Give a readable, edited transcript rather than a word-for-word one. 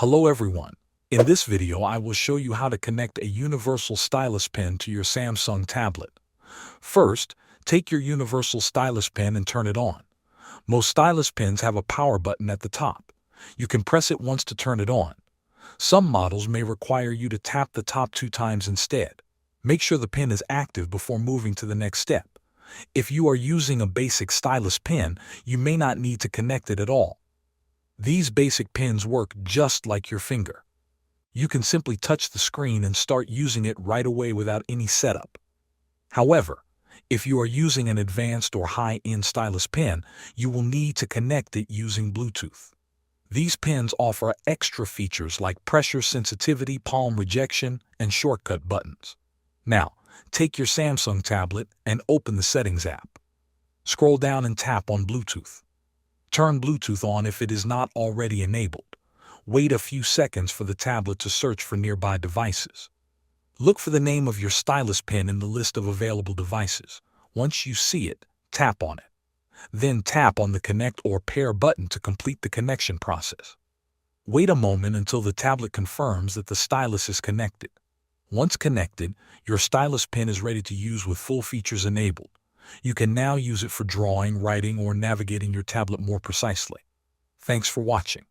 Hello everyone. In this video, I will show you how to connect a universal stylus pen to your Samsung tablet. First, take your universal stylus pen and turn it on. Most stylus pens have a power button at the top. You can press it once to turn it on. Some models may require you to tap the top 2 times instead. Make sure the pen is active before moving to the next step. If you are using a basic stylus pen, you may not need to connect it at all. These basic pens work just like your finger. You can simply touch the screen and start using it right away without any setup. However, if you are using an advanced or high-end stylus pen, you will need to connect it using Bluetooth. These pens offer extra features like pressure sensitivity, palm rejection, and shortcut buttons. Now, take your Samsung tablet and open the Settings app. Scroll down and tap on Bluetooth. Turn Bluetooth on if it is not already enabled. Wait a few seconds for the tablet to search for nearby devices. Look for the name of your stylus pen in the list of available devices. Once you see it, tap on it. Then tap on the Connect or Pair button to complete the connection process. Wait a moment until the tablet confirms that the stylus is connected. Once connected, your stylus pen is ready to use with full features enabled. You can now use it for drawing, writing, or navigating your tablet more precisely. Thanks for watching.